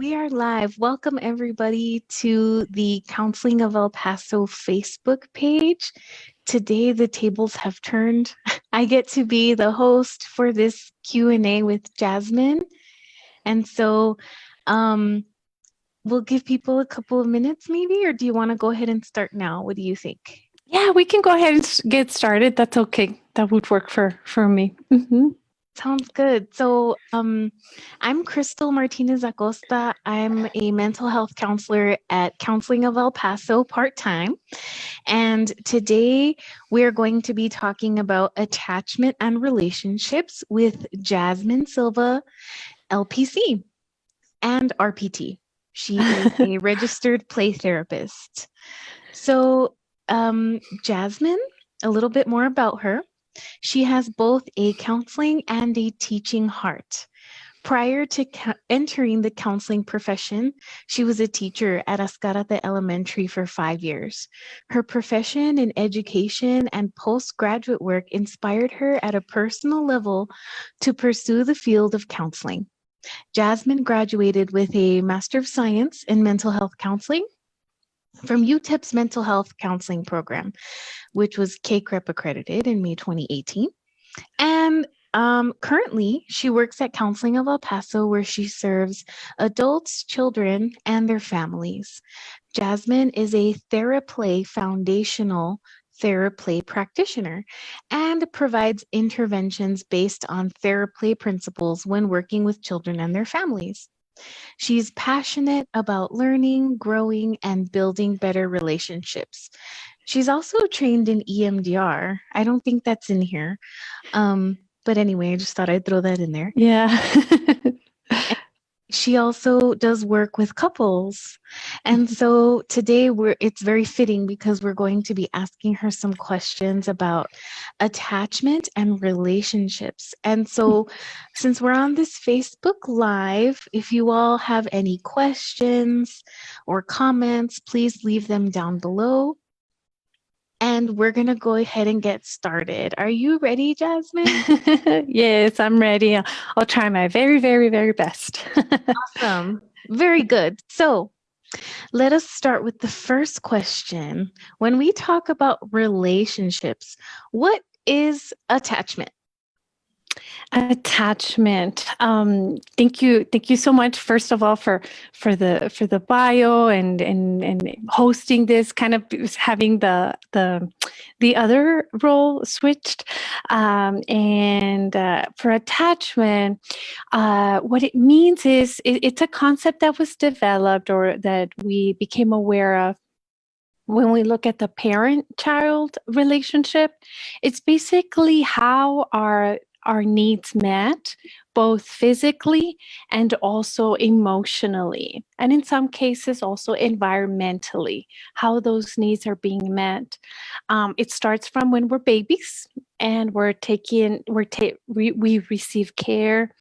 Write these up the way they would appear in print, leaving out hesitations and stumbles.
We are live. Welcome everybody to the Counseling of El Paso Facebook page. Today the tables have turned. I get to be the host for this Q&A with Jazmine. And so we'll give people a couple of minutes maybe, or do you want to go ahead and start now? What do you think? Yeah, we can go ahead and get started. That's okay. That would work for me. Mm-hmm. Sounds good. So I'm Crystal Martinez Acosta. I'm a mental health counselor at Counseling of El Paso part-time. And today we're going to be talking about attachment and relationships with Jazmine Silva, LPC and RPT. She is a registered play therapist. So Jazmine, a little bit more about her. She has both a counseling and a teaching heart. Prior to entering the counseling profession, she was a teacher at Ascarate Elementary for 5 years. Her profession in education and postgraduate work inspired her at a personal level to pursue the field of counseling. Jazmine graduated with a Master of Science in Mental Health Counseling from UTEP's Mental Health Counseling Program, which was CACREP accredited in May 2018. And currently, she works at Counseling of El Paso, where she serves adults, children, and their families. Jazmine is a TheraPlay foundational TheraPlay practitioner and provides interventions based on TheraPlay principles when working with children and their families. She's passionate about learning, growing, and building better relationships. She's also trained in EMDR. I don't think that's in here. But anyway, I just thought I'd throw that in there. Yeah. She also does work with couples. And so today it's very fitting because we're going to be asking her some questions about attachment and relationships. And so since we're on this Facebook Live, if you all have any questions or comments, please leave them down below. And we're going to go ahead and get started. Are you ready, Jazmine? Yes, I'm ready. I'll try my very, very, very best. Awesome. Very good. So let us start with the first question. When we talk about relationships, what is attachment? Attachment. Thank you so much. First of all, for the bio and hosting this, kind of having the other role switched. And for attachment, what it means is it's a concept that was developed or that we became aware of when we look at the parent-child relationship. It's basically how our needs met, both physically and also emotionally, and in some cases also environmentally, how those needs are being met. It starts from when we're babies and we receive care,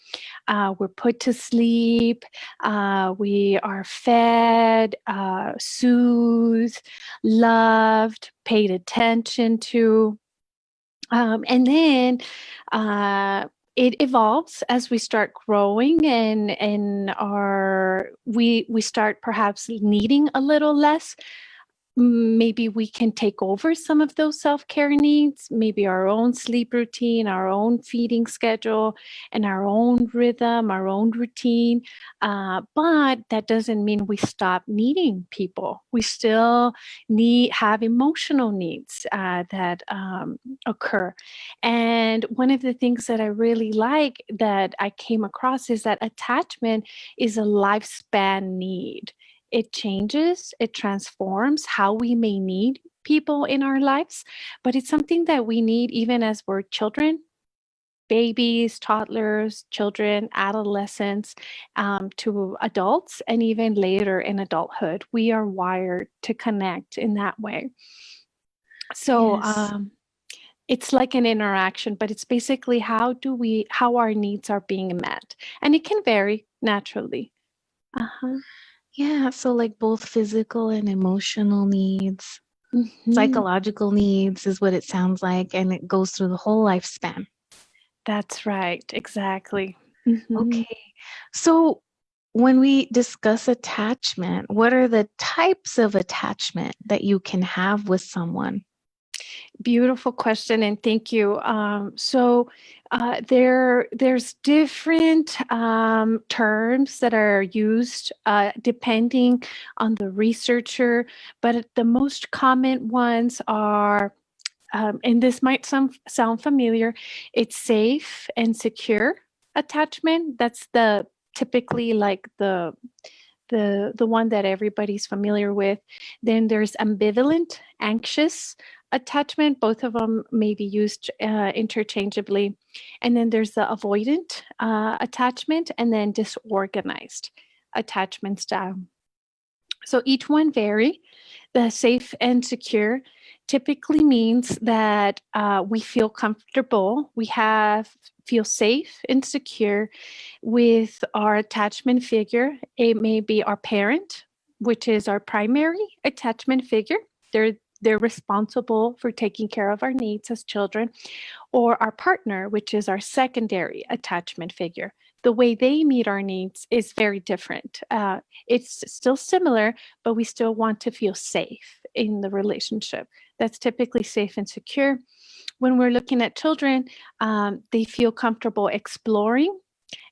we're put to sleep, we are fed, soothed, loved, paid attention to. And then it evolves as we start growing and we start perhaps needing a little less. Maybe we can take over some of those self-care needs, maybe our own sleep routine, our own feeding schedule, and our own rhythm, our own routine. But that doesn't mean we stop needing people. We still have emotional needs that occur. And one of the things that I really like that I came across is that attachment is a lifespan need. It changes, it transforms how we may need people in our lives, but it's something that we need even as we're children, babies, toddlers, children, adolescents, to adults, and even later in adulthood. We are wired to connect in that way. So Yes. it's like an interaction, but it's basically how our needs are being met. And it can vary naturally. Uh-huh. Yeah, so like both physical and emotional needs, Mhm. psychological needs is what it sounds like, and it goes through the whole lifespan. That's right. Exactly. Mhm. Okay. So when we discuss attachment, what are the types of attachment that you can have with someone? Beautiful question, and thank you. There's different terms that are used depending on the researcher, but the most common ones are, and this might sound familiar, it's safe and secure attachment. That's the typically like the one that everybody's familiar with. Then there's ambivalent, anxious attachment. Both of them may be used interchangeably. And then there's the avoidant attachment, and then disorganized attachment style. So each one vary. The safe and secure typically means that we feel comfortable, feel safe and secure with our attachment figure. It may be our parent, which is our primary attachment figure. They're responsible for taking care of our needs as children, or our partner, which is our secondary attachment figure. The way they meet our needs is very different. It's still similar, but we still want to feel safe in the relationship. That's typically safe and secure. When we're looking at children, they feel comfortable exploring,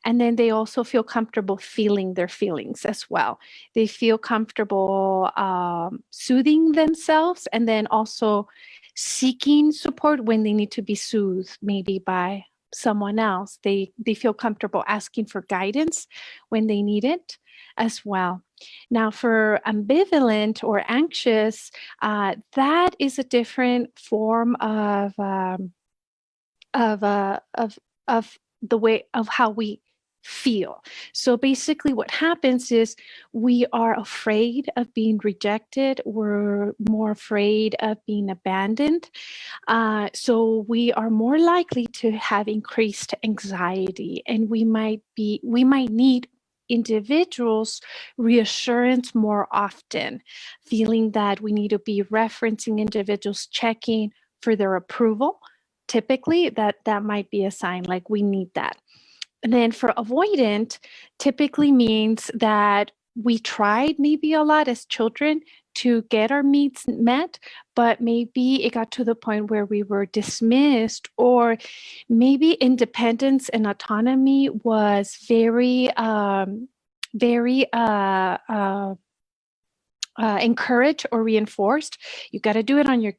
and then they also feel comfortable feeling their feelings as well. They feel comfortable soothing themselves, and then also seeking support when they need to be soothed, maybe by someone else. They feel comfortable asking for guidance when they need it as well. Now, for ambivalent or anxious, that is a different form of the way of how we feel. So basically what happens is we are afraid of being rejected. We're more afraid of being abandoned. So we are more likely to have increased anxiety, and we might need individuals reassurance more often, feeling that we need to be referencing individuals, checking for their approval. Typically that might be a sign like we need that. And then for avoidant, typically means that we tried maybe a lot as children to get our needs met, but maybe it got to the point where we were dismissed, or maybe independence and autonomy was very encouraged or reinforced. You got to do it on your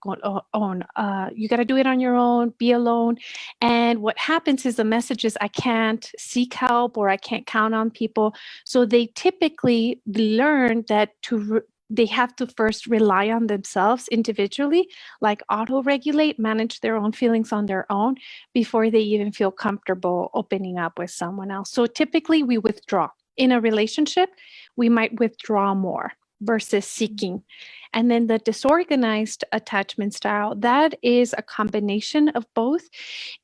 own. You got to do it on your own, be alone. And what happens is the message is, I can't seek help, or I can't count on people. So they typically learn that they have to first rely on themselves individually, like auto-regulate, manage their own feelings on their own before they even feel comfortable opening up with someone else. So typically we withdraw. In a relationship, we might withdraw more versus seeking. And then the disorganized attachment style, that is a combination of both.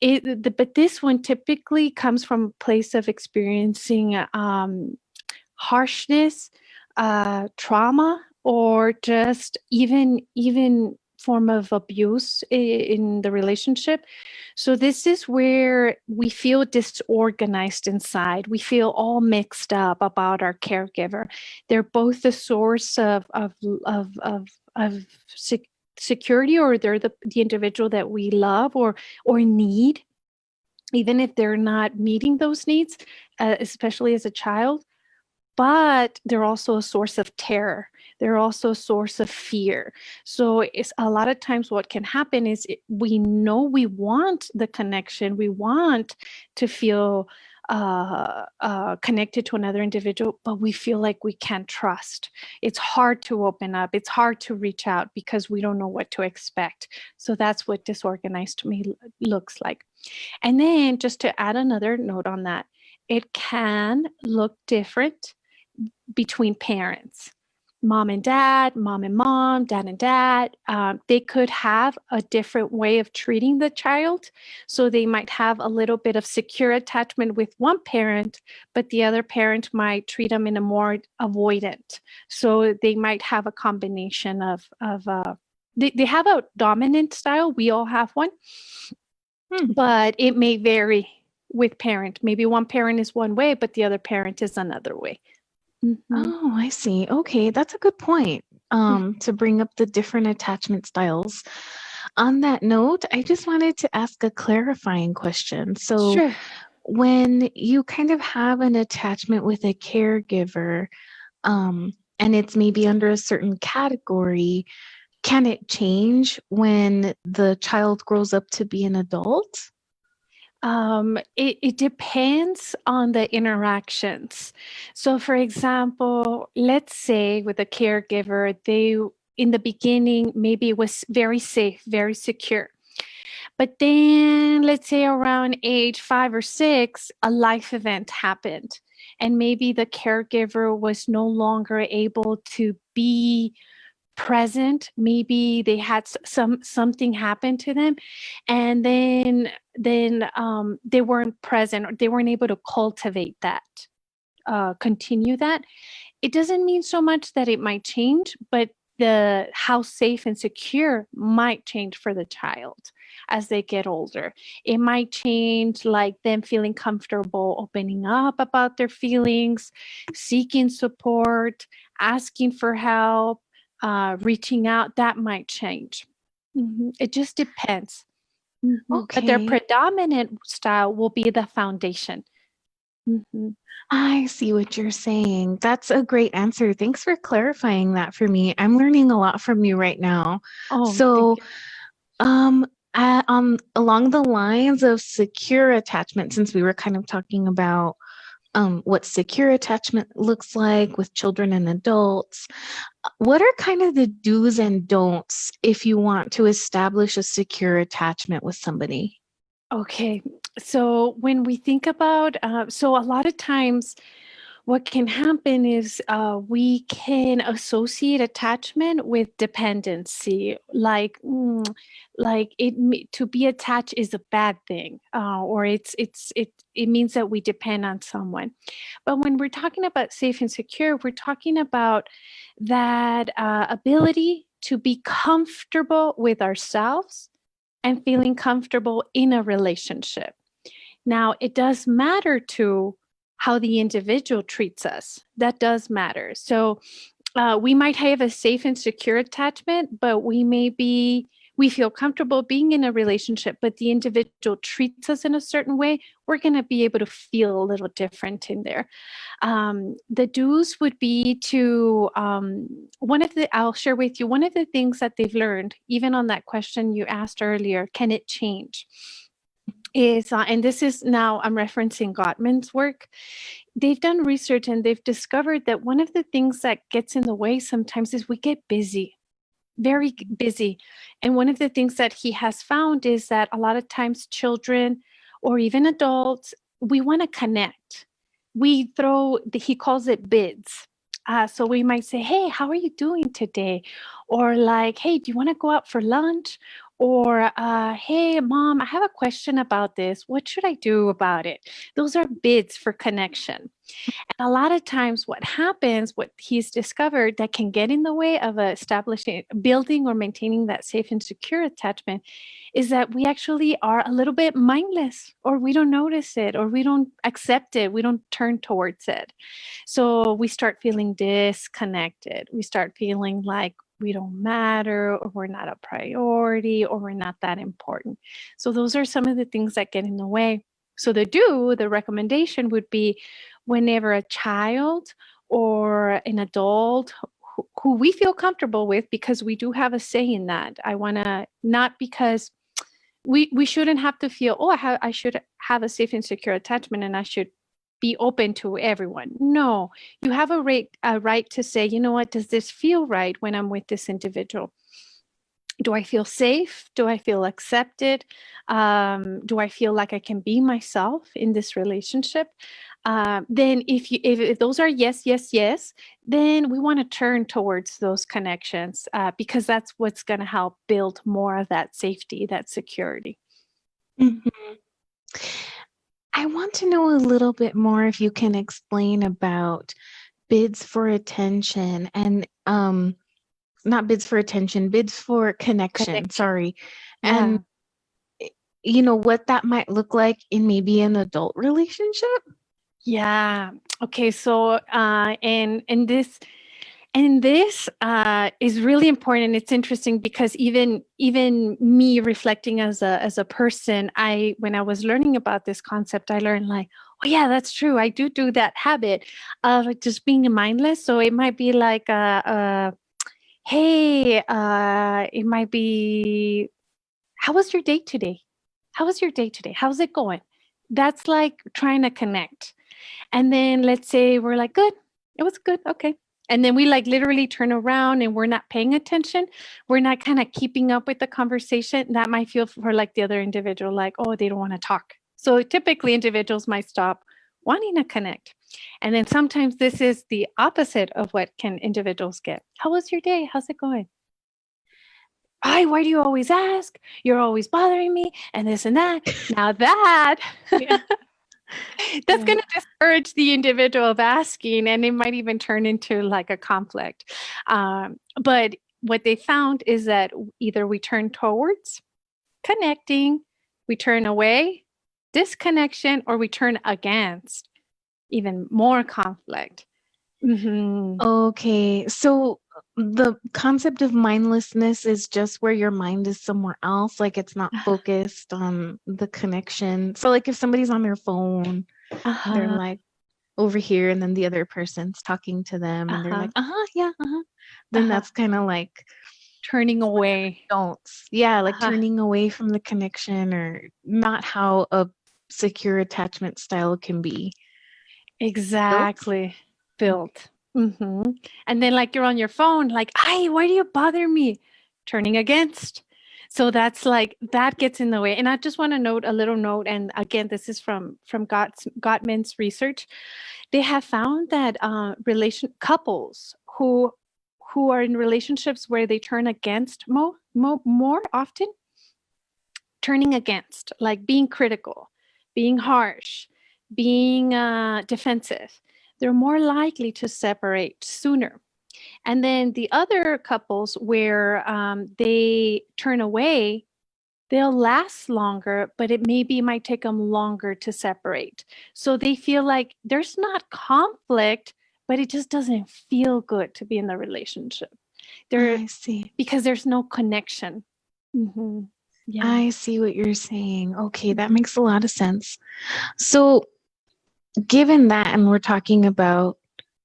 But this one typically comes from a place of experiencing harshness, trauma, or just even form of abuse in the relationship. So this is where we feel disorganized inside. We feel all mixed up about our caregiver. They're both the source of security, or they're the individual that we love or need, even if they're not meeting those needs, especially as a child. But they're also a source of terror. They're also a source of fear. So it's a lot of times what can happen is we know we want the connection. We want to feel connected to another individual, but we feel like we can't trust. It's hard to open up. It's hard to reach out because we don't know what to expect. So that's what disorganized to me looks like. And then just to add another note on that, it can look different between parents, mom and mom, dad and dad. They could have a different way of treating the child. So they might have a little bit of secure attachment with one parent, but the other parent might treat them in a more avoidant. So they might have a combination of they have a dominant style. We all have one, but it may vary with parent. Maybe one parent is one way, but the other parent is another way. Mhm. Oh, I see. Okay, that's a good point. To bring up the different attachment styles. On that note, I just wanted to ask a clarifying question. So, Sure. when you kind of have an attachment with a caregiver, and it's maybe under a certain category, can it change when the child grows up to be an adult? It depends on the interactions. So, for example, let's say with a caregiver, they in the beginning maybe it was very safe, very secure. But then, let's say around age 5 or 6, a life event happened, and maybe the caregiver was no longer able to be present. Maybe they had something happen to them, and then they weren't present, or they weren't able to cultivate that, continue that. It doesn't mean so much that it might change, but the how safe and secure might change for the child as they get older. It might change, like them feeling comfortable opening up about their feelings, seeking support, asking for help, reaching out. That might change. It just depends. But their Okay. predominant style will be the foundation. Mhm. I see what you're saying. That's a great answer. Thanks for clarifying that for me. I'm learning a lot from you right now. Oh, thank So, you. um, along the lines of secure attachment, since we were kind of talking about what secure attachment looks like with children and adults, what are kind of the do's and don'ts if you want to establish a secure attachment with somebody? Okay. So when we think about, so a lot of times what can happen is we can associate attachment with dependency, like to be attached is a bad thing, or it means that we depend on someone. But when we're talking about safe and secure, we're talking about that ability to be comfortable with ourselves and feeling comfortable in a relationship. Now, it does matter to how the individual treats us. That does matter. So, we might have a safe and secure attachment, but we feel comfortable being in a relationship, but the individual treats us in a certain way. We're going to be able to feel a little different in there. The do's would be to I'll share with you one of the things that they've learned, even on that question you asked earlier, can it change? Is and this is now I'm referencing Gottman's work. They've done research and they've discovered that one of the things that gets in the way sometimes is we get busy, very busy. And one of the things that he has found is that a lot of times children or even adults, we want to connect. He calls it bids. So we might say, hey, how are you doing today? Or like, hey, do you want to go out for lunch? Or, hey, mom, I have a question about this. What should I do about it? Those are bids for connection. And a lot of times, what happens, what he's discovered that can get in the way of establishing, building, or maintaining that safe and secure attachment is that we actually are a little bit mindless, or we don't notice it, or we don't accept it, we don't turn towards it. So we start feeling disconnected. We start feeling like we don't matter, or we're not a priority, or we're not that important. So those are some of the things that get in the way. So the recommendation would be whenever a child or an adult who we feel comfortable with, because we do have a say in that. I want to, not because we shouldn't have to feel, oh, I should have a safe and secure attachment and I should be open to everyone. No, you have a right to say, you know what, does this feel right when I'm with this individual? Do I feel safe? Do I feel accepted? Do I feel like I can be myself in this relationship? Then if those are yes, yes, yes, then we want to turn towards those connections, because that's what's going to help build more of that safety, that security. Mhm. I want to know a little bit more if you can explain about bids for attention and not bids for attention, bids for connection, Connection. sorry. And Yeah. you know what that might look like in maybe an adult relationship? Yeah. Okay. So, and this is really important. It's interesting because even me reflecting as a person, when I was learning about this concept, I learned like, oh yeah, that's true. I do that habit of just being mindless. So it might be like hey, it might be, how was your day today? How was your day today? How's it going? That's like trying to connect. And then let's say we're like, good, it was good. Okay. And then we like literally turn around and we're not paying attention. We're not kind of keeping up with the conversation. That might feel for like the other individual, like, oh, they don't want to talk. So typically individuals might stop wanting to connect. And then sometimes this is the opposite of what can individuals get. How was your day? How's it going? Why do you always ask? You're always bothering me and this and that. Now that Yeah. that's Yeah. going to discourage the individual of asking, and it might even turn into like a conflict. But what they found is that either we turn towards connecting, we turn away, disconnection, or we turn against even more conflict. Mm-hmm. Okay, so the concept of mindlessness is just where your mind is somewhere else, like it's not focused on the connection. So, like if somebody's on their phone, they're Uh-huh. like over here, and then the other person's talking to them, and they're Uh-huh. like, yeah, then Uh-huh. that's kind of like Turning away. don'ts. Yeah, like Uh-huh. turning away from the connection or not how a secure attachment style can be built. Exactly. Built. Hmm. And then like you're on your phone, like, why do you bother me? Turning against. So that's like that gets in the way. And I just want to note a little note. And again, this is from Gottman's research. They have found that relation couples who are in relationships where they turn against more often, turning against, like being critical, being harsh, being defensive, they're more likely to separate sooner. And then the other couples where they turn away, they'll last longer, but it maybe might take them longer to separate. So they feel like there's not conflict, but it just doesn't feel good to be in the relationship. There, I see. because there's no connection. Mm-hmm. Yeah. I see what you're saying. Okay, that Mhm. makes a lot of sense. So, given that, and we're talking about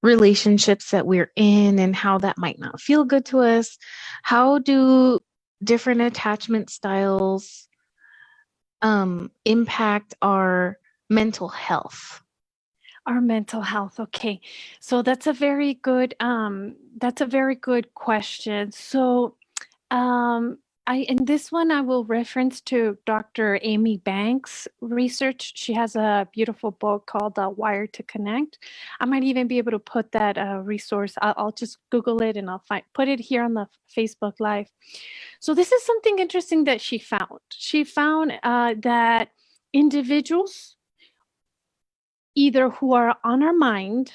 relationships that we're in and how that might not feel good to us, how do different attachment styles impact our mental health? Our mental health. Okay. So that's a very good question. So in this one I will reference to Dr. Amy Banks' research. She has a beautiful book called Wired to Connect. I might even be able to put that resource. I'll just Google it and I'll put it here on the Facebook Live. So this is something interesting that she found. She found that individuals either who are on our mind,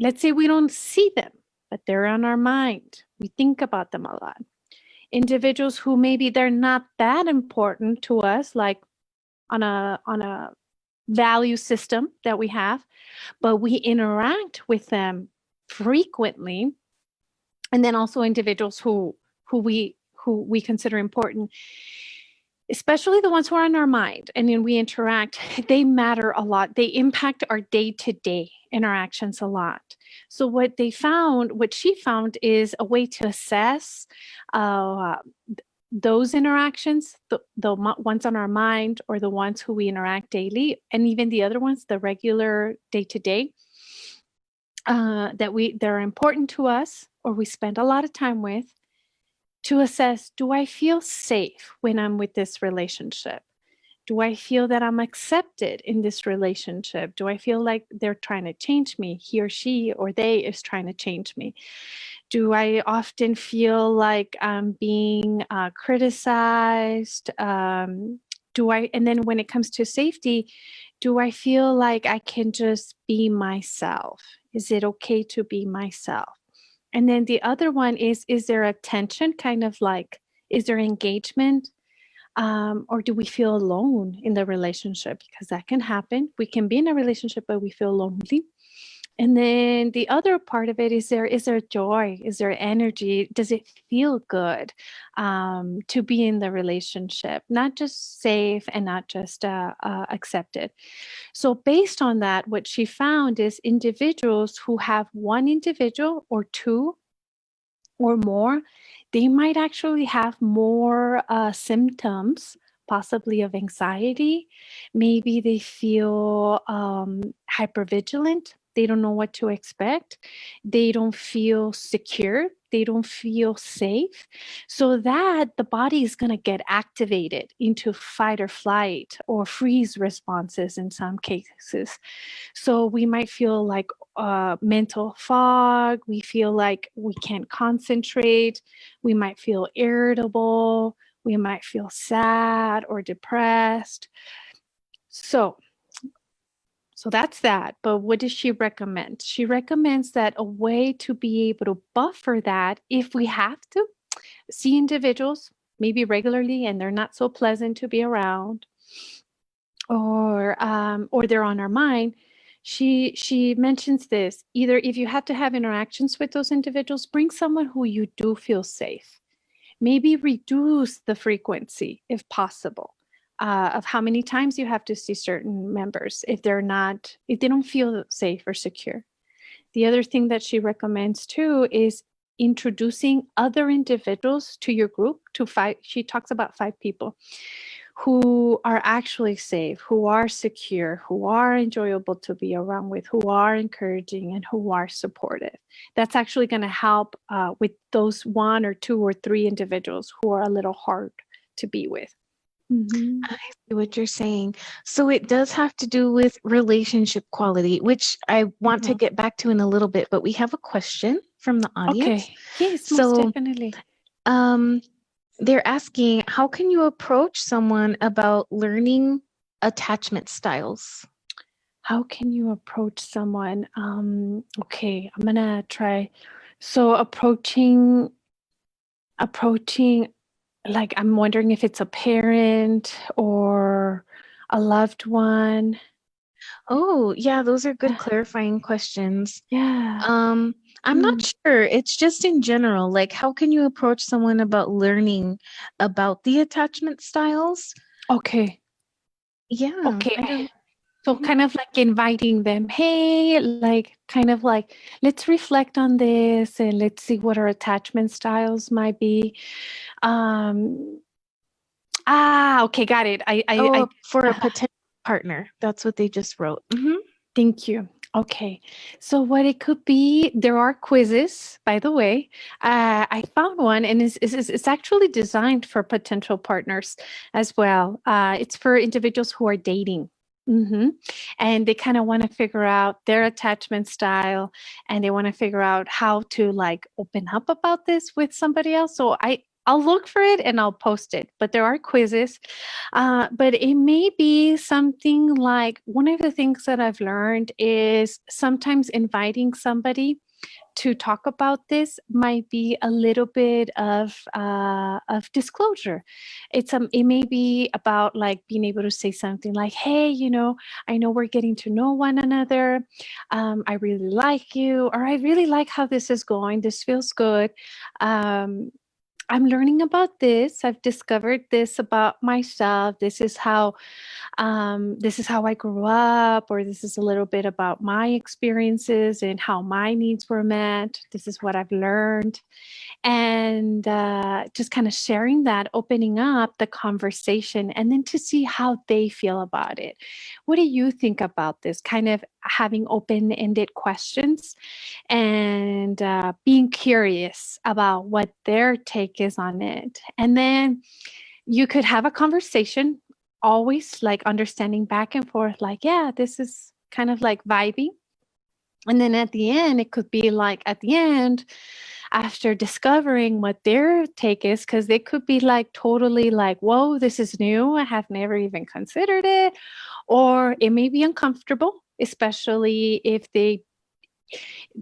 let's say we don't see them, but they're on our mind. We think about them a lot. Individuals who maybe they're not that important to us, like on a value system that we have, but we interact with them frequently. And then also individuals who we consider important, especially the ones who are on our mind and then we interact, they matter a lot. They impact our day-to-day interactions a lot. So what she found is a way to assess uh, those interactions, the ones on our mind or the ones who we interact daily, and even the other ones, the regular day-to-day, that are important to us or we spend a lot of time with, to assess, do I feel safe when I'm with this relationship? Do I feel that I'm accepted in this relationship? Do I feel like they're trying to change me? He or she or they is trying to change me? Do I often feel like I'm being criticized? And then when it comes to safety, do I feel like I can just be myself? Is it okay to be myself? And then the other one is there a tension, kind of like, is there engagement? Or do we feel alone in the relationship? Because that can happen. We can be in a relationship, but we feel lonely. And then the other part of it is there joy? Is there energy? Does it feel good to be in the relationship? Not just safe and not just accepted. So based on that, what she found is individuals who have one individual or two or more, they might actually have more symptoms, possibly of anxiety. Maybe they feel hypervigilant. They don't know what to expect. They don't feel secure. They don't feel safe. So that the body is going to get activated into fight or flight or freeze responses in some cases. So we might feel like mental fog. We feel like we can't concentrate. We might feel irritable. We might feel sad or depressed. So that's that. But what does she recommend? She recommends that a way to be able to buffer that, if we have to see individuals maybe regularly and they're not so pleasant to be around, or they're on our mind, she mentions this: either if you have to have interactions with those individuals, bring someone who you do feel safe. Maybe reduce the frequency if possible, of how many times you have to see certain members if they don't feel safe or secure. The other thing that she recommends too is introducing other individuals to your group, to 5. She talks about 5 people who are actually safe, who are secure, who are enjoyable to be around with, who are encouraging, and who are supportive. That's actually going to help with those 1 or 2 or 3 individuals who are a little hard to be with. Mm-hmm. I see what you're saying. So it does have to do with relationship quality, which I want to get back to in a little bit, but we have a question from the audience. Okay. Yes, so, most definitely. They're asking, how can you approach someone about learning attachment styles? How can you approach someone? Okay, I'm gonna try. So approaching, like, I'm wondering if it's a parent or a loved one. Oh, yeah, those are good clarifying questions. Yeah. I'm not sure. It's just in general, like, how can you approach someone about learning about the attachment styles? Okay. Yeah. Okay. So kind of like inviting them, hey, like kind of like, let's reflect on this and let's see what our attachment styles might be. Okay, got it. For a potential partner. That's what they just wrote. Mm-hmm. Thank you. Okay, so what it could be, there are quizzes, by the way. I found one, and it's actually designed for potential partners as well. It's for individuals who are dating. And they kind of want to figure out their attachment style, and they want to figure out how to like open up about this with somebody else. So I'll look for it and I'll post it. But there are quizzes. But it may be something like, one of the things that I've learned is sometimes inviting somebody to talk about this might be a little bit of disclosure. It may be about like being able to say something like, hey, I know we're getting to know one another. I really like you, or I really like how this is going. This feels good. I'm learning about this. I've discovered this about myself. This is how I grew up, or this is a little bit about my experiences and how my needs were met. This is what I've learned. And just kind of sharing that, opening up the conversation, and then to see how they feel about it. What do you think about this? Kind of having open-ended questions and being curious about what their take is on it. And then you could have a conversation, always like understanding back and forth, like, yeah, this is kind of like vibing. And then at the end, it could be like at the end, after discovering what their take is, because they could be like totally like, whoa, this is new. I have never even considered it. Or it may be uncomfortable, especially if they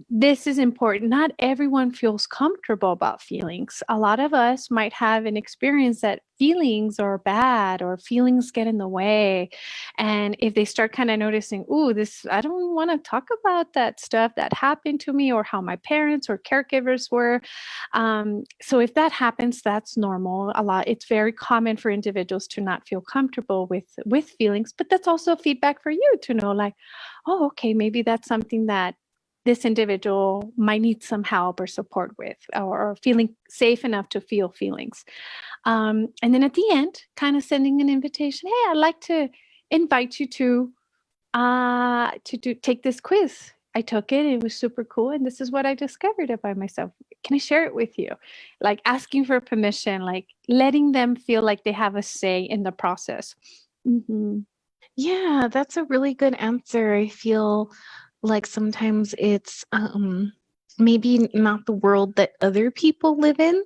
This is important. Not everyone feels comfortable about feelings. A lot of us might have an experience that feelings are bad or feelings get in the way. And if they start kind of noticing, ooh, this, I don't want to talk about that stuff that happened to me or how my parents or caregivers were. So if that happens, that's normal. It's very common for individuals to not feel comfortable with feelings, but that's also feedback for you to know, like, oh, okay, maybe that's something that this individual might need some help or support with, or feeling safe enough to feel feelings. And then at the end, kind of sending an invitation. Hey, I'd like to invite you to take this quiz. I took it. It was super cool. And this is what I discovered about myself. Can I share it with you? Like asking for permission, like letting them feel like they have a say in the process. Mm-hmm. Yeah, that's a really good answer. I feel like sometimes it's maybe not the world that other people live in.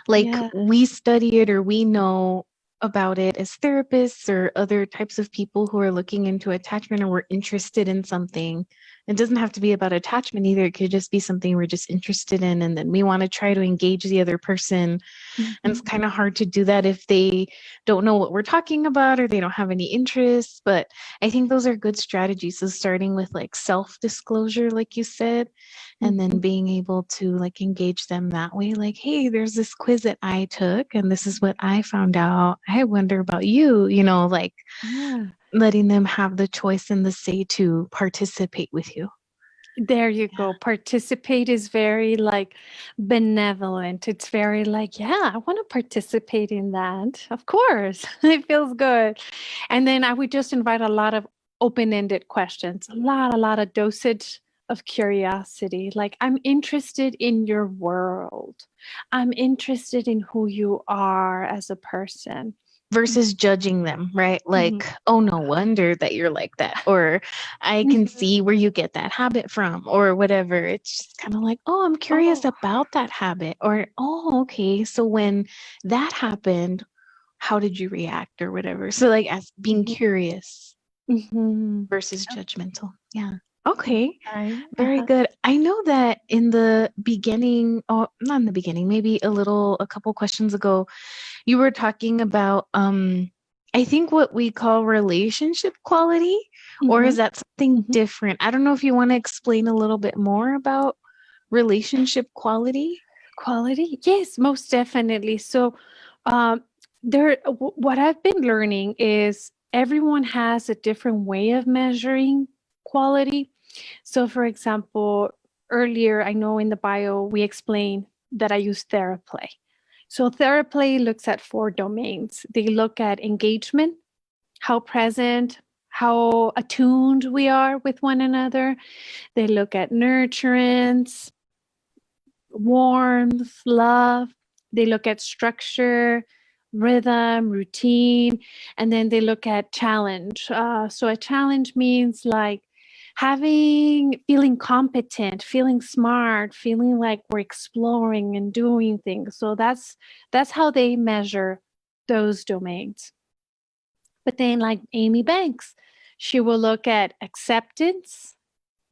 Like Yeah. we study it or we know about it as therapists or other types of people who are looking into attachment or we're interested in something. It doesn't have to be about attachment either. It could just be something we're just interested in and then we want to try to engage the other person. And it's kind of hard to do that if they don't know what we're talking about or they don't have any interests. But I think those are good strategies. So starting with like self-disclosure, like you said, and then being able to like engage them that way. Like, hey, there's this quiz that I took and this is what I found out. I wonder about you, like Yeah. letting them have the choice and the say to participate with you. There you go. Participate is very like benevolent. It's very like, yeah, I want to participate in that. Of course. It feels good. And then I would just invite a lot of open-ended questions, a lot of dosage of curiosity. Like, I'm interested in your world. I'm interested in who you are as a person. Versus judging them, right? Mhm. Like, oh, no wonder that you're like that. Or I can Mhm. see where you get that habit from, or whatever. It's just kind of like, oh, I'm curious Oh, about that habit. Or, oh, okay. So when that happened, how did you react or whatever? So, like, as being mhm. curious Mhm. versus judgmental. Yeah. Okay. Right. Very good. I know that in the beginning, oh, not in the beginning, maybe a couple questions ago, you were talking about I think what we call relationship quality, or is Mhm. that something Mhm. different? I don't know if you want to explain a little bit more about relationship quality. Quality? Yes, most definitely. So, um, what I've been learning is everyone has a different way of measuring quality. So, for example, earlier, I know in the bio, we explained that I use TheraPlay. So, TheraPlay looks at 4 domains. They look at engagement, how present, how attuned we are with one another. They look at nurturance, warmth, love. They look at structure, rhythm, routine, and then they look at challenge. So a challenge means like feeling competent, feeling smart, feeling like we're exploring and doing things. So that's how they measure those domains. But then, like Amy Banks, she will look at acceptance,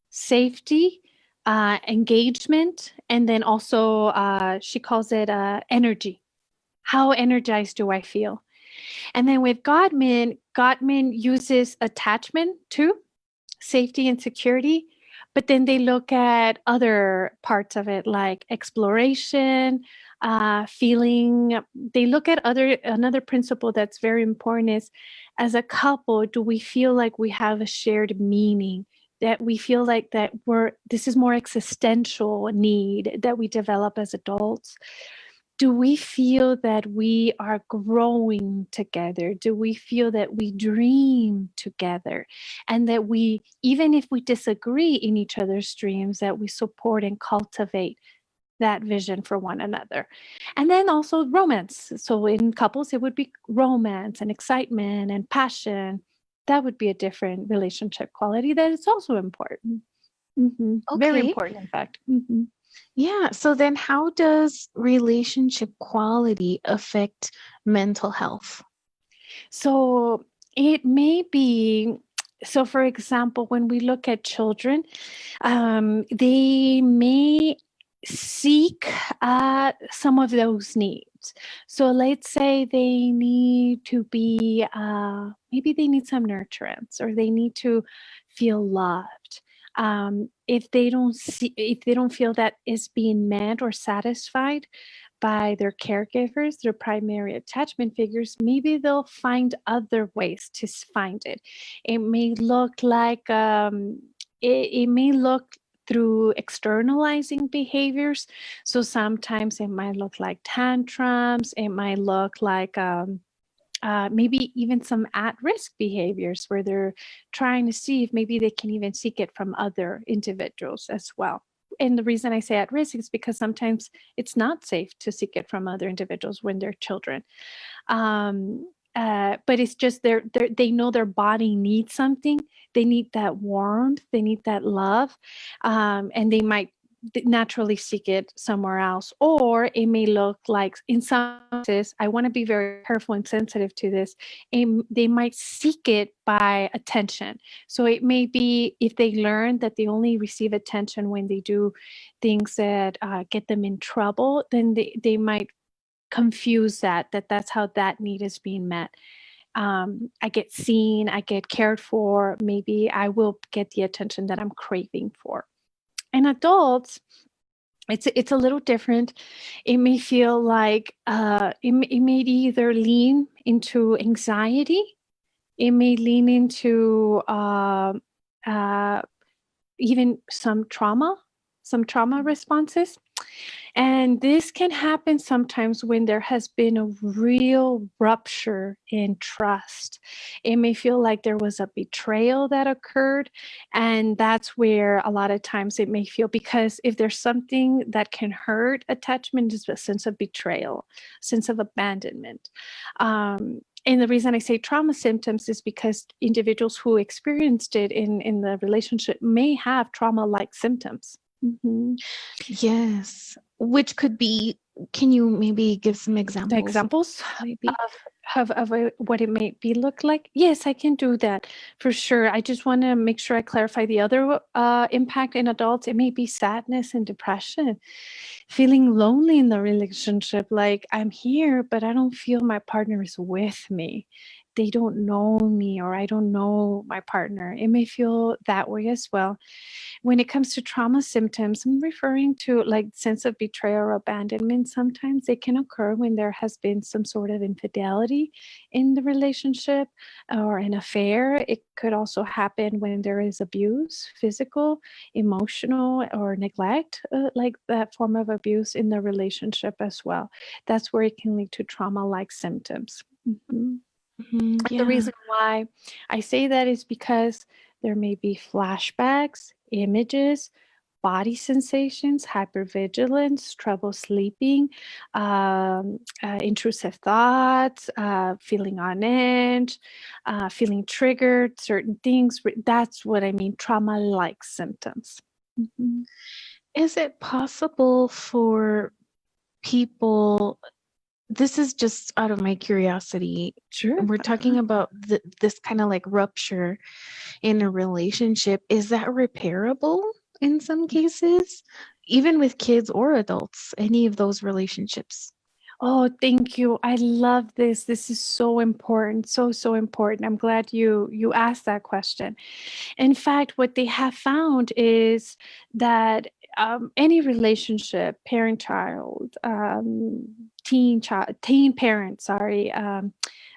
safety, engagement, and then also she calls it energy. How energized do I feel? And then with Gottman uses attachment too, safety and security, but then they look at other parts of it like exploration, feeling. They look at another principle that's very important is, as a couple, do we feel like we have a shared meaning, that we feel like that this is more existential need that we develop as adults? Do we feel that we are growing together? Do we feel that we dream together? And that we, even if we disagree in each other's dreams, that we support and cultivate that vision for one another. And then also romance. So in couples, it would be romance and excitement and passion. That would be a different relationship quality that is also important. Very Okay. important, in fact. Yeah. So then how does relationship quality affect mental health? So it may be So, for example, when we look at children, they may seek some of those needs. So let's say they need to be, maybe they need some nurturance, or they need to feel loved. If they don't feel that is being met or satisfied by their caregivers, their primary attachment figures, maybe they'll find other ways to find it. It may look like, it may look through externalizing behaviors. So sometimes it might look like tantrums. It might look like, maybe even some at-risk behaviors where they're trying to see if maybe they can even seek it from other individuals as well. And the reason I say at risk is because sometimes it's not safe to seek it from other individuals when they're children. But it's just they know their body needs something. They need that warmth. They need that love, and they might naturally seek it somewhere else. Or it may look like, in some cases, I want to be very careful and sensitive to this, and they might seek it by attention. So it may be, if they learn that they only receive attention when they do things that get them in trouble, then they might confuse that's how that need is being met. I get seen, I get cared for, maybe I will get the attention that I'm craving for. And adults, it's a little different. It may feel like, it may either lean into anxiety, it may lean into even some trauma responses. And this can happen sometimes when there has been a real rupture in trust. It may feel like there was a betrayal that occurred. And that's where a lot of times it may feel, because if there's something that can hurt attachment, is a sense of betrayal, sense of abandonment. And the reason I say trauma symptoms is because individuals who experienced it in the relationship may have trauma-like symptoms. Mm-hmm. Yes, which could be, can you maybe give some examples? Examples Maybe. of what it may be look like? Yes, I can do that for sure. I just want to make sure I clarify the other impact in adults. It may be sadness and depression, feeling lonely in the relationship, like I'm here, but I don't feel my partner is with me. They don't know me, or I don't know my partner. It may feel that way as well. When it comes to trauma symptoms, I'm referring to like sense of betrayal or abandonment. Sometimes it can occur when there has been some sort of infidelity in the relationship or an affair. It could also happen when there is abuse, physical, emotional, or neglect, like that form of abuse in the relationship as well. That's where it can lead to trauma-like symptoms. Mhm. Mhm, The yeah. reason why I say that is because there may be flashbacks, images, body sensations, hypervigilance, trouble sleeping, intrusive thoughts, feeling on edge, feeling triggered, certain things. That's what I mean, trauma-like symptoms. Mhm. Is it possible for people, this is just out of my curiosity, Sure. we're talking about this kind of like rupture in a relationship. Is that repairable in some cases, even with kids or adults, any of those relationships? Oh, thank you. I love this. This is so important. So important. I'm glad you asked that question. In fact, what they have found is that any relationship, parent-child, teen parent, sorry,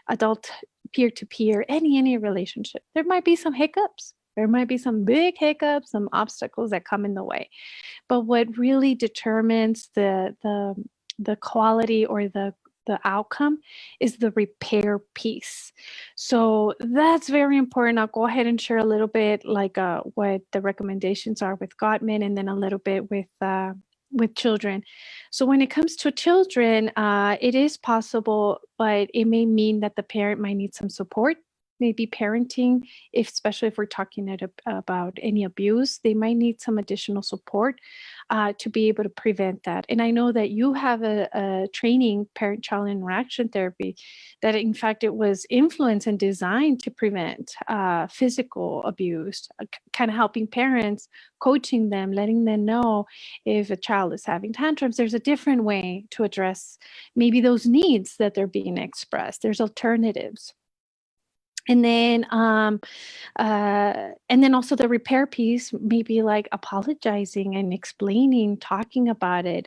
adult peer-to-peer, any relationship, there might be some hiccups. There might be some big hiccups, some obstacles that come in the way. But what really determines the quality or the outcome is the repair piece. So that's very important. I'll go ahead and share a little bit like what the recommendations are with Gottman, and then a little bit with children. So when it comes to children, it is possible, but it may mean that the parent might need some support maybe parenting, if especially if we're talking about any abuse, they might need some additional support to be able to prevent that. And I know that you have a training, parent-child interaction therapy, that in fact it was influenced and designed to prevent physical abuse, kind of helping parents, coaching them, letting them know if a child is having tantrums, there's a different way to address maybe those needs that they're being expressed. There's alternatives. And then also the repair piece, maybe like apologizing and explaining, talking about it,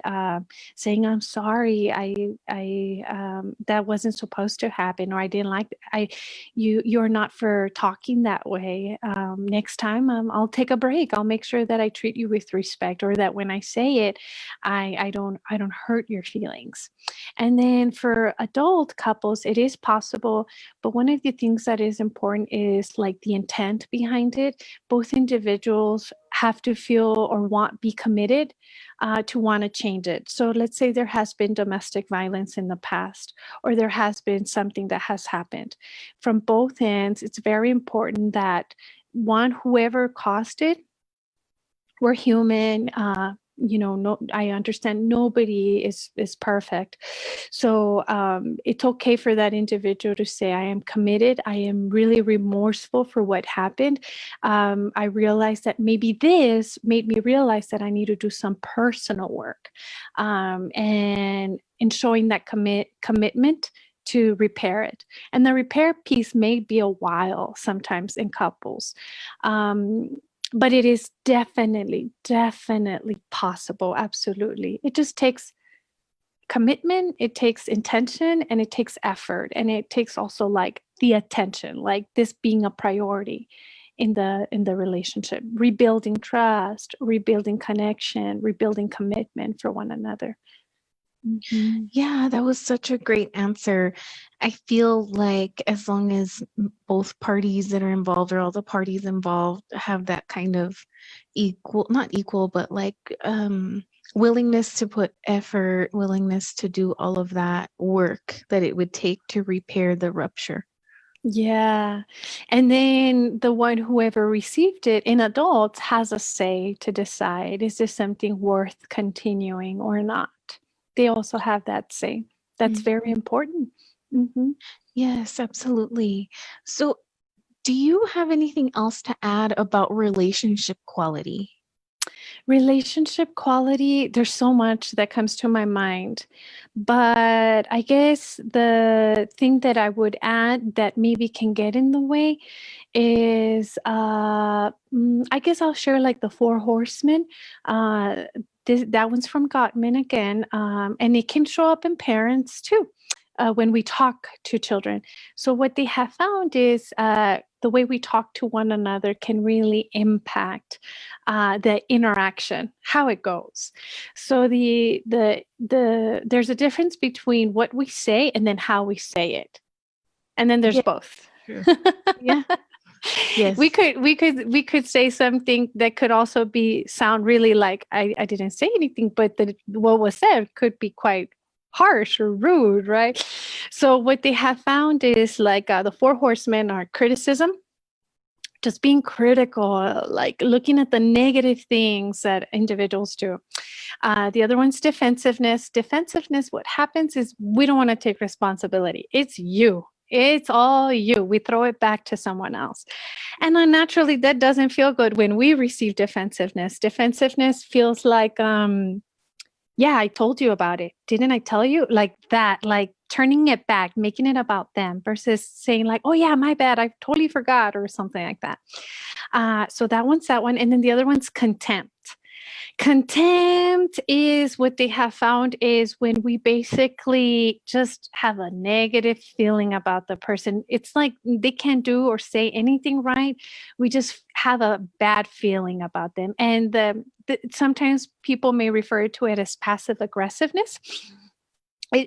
saying, I'm sorry, I that wasn't supposed to happen, or I didn't like, you're not for talking that way. Next time, I'll take a break. I'll make sure that I treat you with respect, or that when I say it, I don't hurt your feelings. And then for adult couples, it is possible, but one of the things that is important is like the intent behind it. Both individuals have to feel or be committed to want to change it. So let's say there has been domestic violence in the past, or there has been something that has happened. From both ends, it's very important that whoever caused it, we're human. No, I understand nobody is perfect. So it's okay for that individual to say, I am committed. I am really remorseful for what happened. I realized that maybe this made me realize that I need to do some personal work, and in showing that commitment to repair it. And the repair piece may be a while sometimes in couples. But it is definitely possible. Absolutely. It just takes commitment, it takes intention, and it takes effort. And it takes also like the attention, like this being a priority in the relationship, rebuilding trust, rebuilding connection, rebuilding commitment for one another. Mm-hmm. Yeah, that was such a great answer. I feel like as long as both parties that are involved, or all the parties involved, have that kind of not equal, but like willingness to put effort, willingness to do all of that work that it would take to repair the rupture. Yeah. And then whoever received it in adults has a say to decide, is this something worth continuing or not? They also have that say. That's very important. Mm-hmm. Yes, absolutely. So, do you have anything else to add about relationship quality? Relationship quality, there's so much that comes to my mind. But I guess the thing that I would add that maybe can get in the way is, I guess I'll share like the four horsemen. That one's from Gottman again, and it can show up in parents too. When we talk to children. So what they have found is the way we talk to one another can really impact the interaction, how it goes. So there's a difference between what we say and then how we say it. And then there's both. True. Yeah. Yes. We could say something that could also sound really like I didn't say anything, but what was said could be quite harsh or rude, right? So what they have found is like the four horsemen are criticism, just being critical, like looking at the negative things that individuals do. The other one's defensiveness. Defensiveness, what happens is we don't want to take responsibility. It's you. It's all you. We throw it back to someone else. And then naturally, that doesn't feel good when we receive defensiveness. Defensiveness feels like, yeah, I told you about it. Didn't I tell you? Like that, like turning it back, making it about them versus saying like, oh yeah, my bad. I totally forgot, or something like that. So that one's that one. And then the other one's contempt. Contempt is what they have found is when we basically just have a negative feeling about the person. It's like they can't do or say anything right. We just have a bad feeling about them. And sometimes people may refer to it as passive aggressiveness.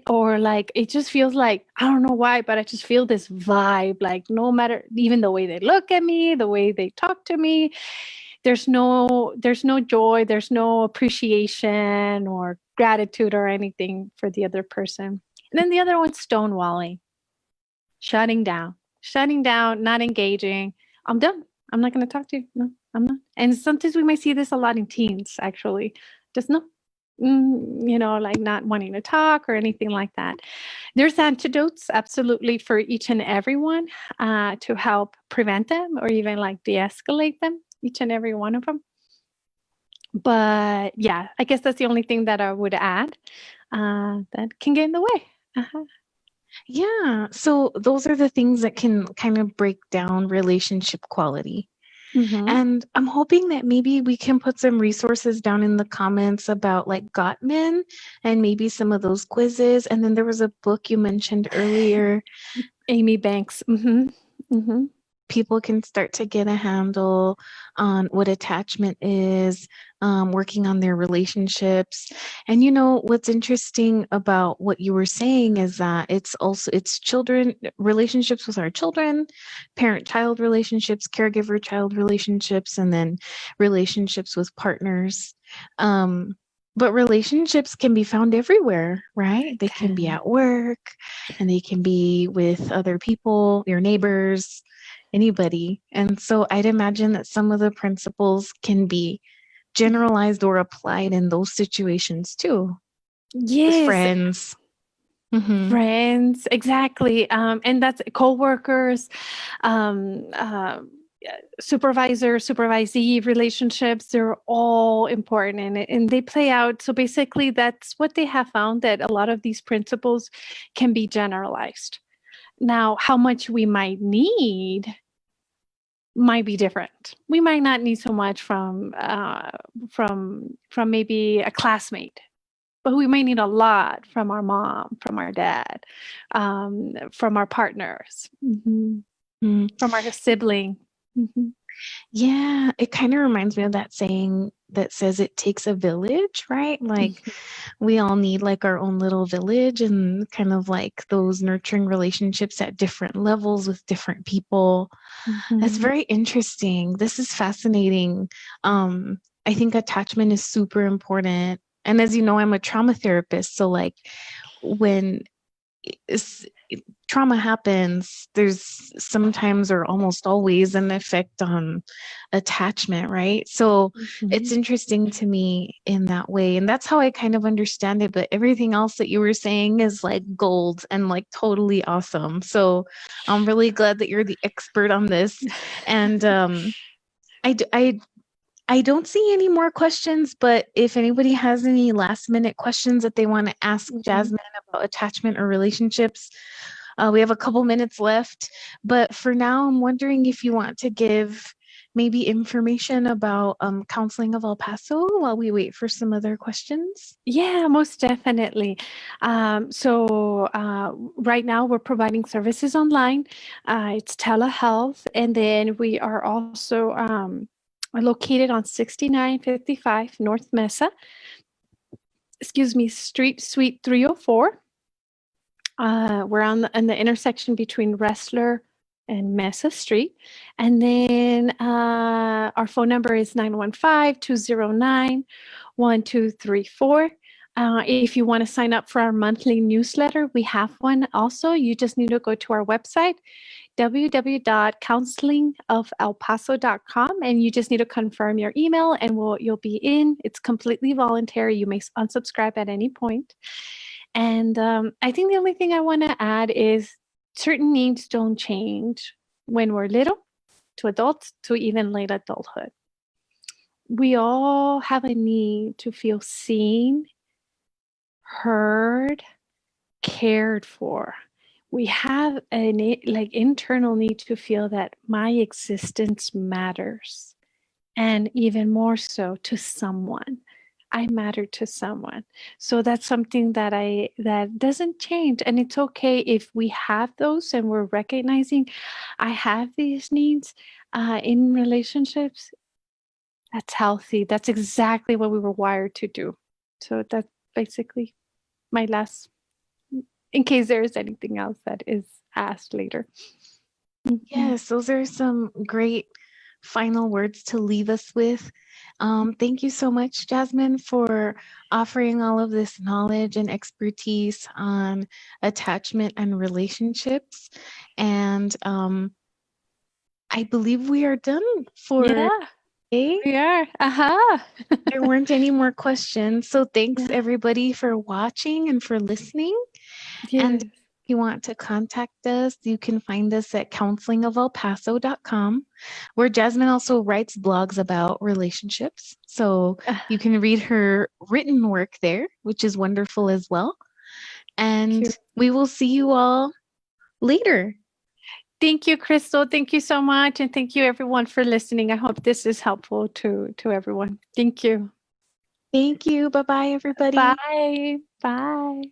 Or like it just feels like, I don't know why, but I just feel this vibe, like no matter, even the way they look at me, the way they talk to me, there's no joy, there's no appreciation or gratitude or anything for the other person. And then the other one's stonewalling, shutting down. shutting down, not engaging. I'm done. I'm not going to talk to you. No, I'm not. And sometimes we might see this a lot in teens, actually. Just no, like not wanting to talk or anything like that. There's antidotes, absolutely, for each and every one to help prevent them or even like de-escalate them, each and every one of them. But yeah, I guess that's the only thing that I would add that can get in the way. Uh-huh. Yeah. So those are the things that can kind of break down relationship quality. Mm-hmm. And I'm hoping that maybe we can put some resources down in the comments about like Gottman and maybe some of those quizzes. And then there was a book you mentioned earlier. Amy Banks. Mm-hmm. Mm-hmm. People can start to get a handle on what attachment is, working on their relationships. And what's interesting about what you were saying is that it's children, relationships with our children, parent-child relationships, caregiver-child relationships, and then relationships with partners. But relationships can be found everywhere, right? They can be at work, and they can be with other people, your neighbors, anybody. And so I'd imagine that some of the principles can be generalized or applied in those situations too. With Yes. friends. Mm-hmm. Friends, exactly. And that's coworkers, supervisor, supervisee relationships. They're all important and they play out. So basically, that's what they have found, that a lot of these principles can be generalized. Now, how much we might need might be different. We might not need so much from maybe a classmate, but we might need a lot from our mom, from our dad, from our partners, Mm-hmm. from our sibling. Mm-hmm. Yeah, it kind of reminds me of that saying that says it takes a village, right? Like we all need like our own little village and kind of like those nurturing relationships at different levels with different people. That's very interesting. This is fascinating. I think attachment is super important. And as you know, I'm a trauma therapist. So like when trauma happens, there's sometimes or almost always an effect on attachment, right? So it's interesting to me in that way. And that's how I kind of understand it. But everything else that you were saying is like gold and like totally awesome. So I'm really glad that you're the expert on this. And I don't see any more questions, but if anybody has any last minute questions that they want to ask Jazmine about attachment or relationships, we have a couple minutes left. But for now, I'm wondering if you want to give maybe information about Counseling of El Paso while we wait for some other questions. Yeah, most definitely. Right now we're providing services online. It's telehealth, and then we are also located on 6955 North Mesa. Street Suite 304. We're in the intersection between Wrestler and Mesa Street. And then our phone number is 915-209-1234. If you want to sign up for our monthly newsletter, we have one also. You just need to go to our website, www.counselingofelpaso.com, and you just need to confirm your email and you'll be in. It's completely voluntary. You may unsubscribe at any point. And I think the only thing I want to add is certain needs don't change when we're little, to adults, to even late adulthood. We all have a need to feel seen, heard, cared for. We have an internal need to feel that my existence matters, and even more so to someone. I matter to someone. So that's something that doesn't change. And it's okay if we have those and we're recognizing I have these needs in relationships. That's healthy. That's exactly what we were wired to do. So that's basically my last, in case there is anything else that is asked later. Yes, those are some great final words to leave us with. Thank you so much, Jazmine, for offering all of this knowledge and expertise on attachment and relationships. And I believe we are done for Yeah, today. we are. Uh-huh. There weren't any more questions. So thanks Yeah. everybody for watching and for listening. And Yes. if you want to contact us, you can find us at counselingofalpaso.com, where Jazmine also writes blogs about relationships. So you can read her written work there, which is wonderful as well. Thank And you. we will see you all later. Thank you, Crystal. Thank you so much. And thank you everyone for listening. I hope this is helpful to everyone. Thank you. Thank you. Bye bye, everybody. Bye. Bye.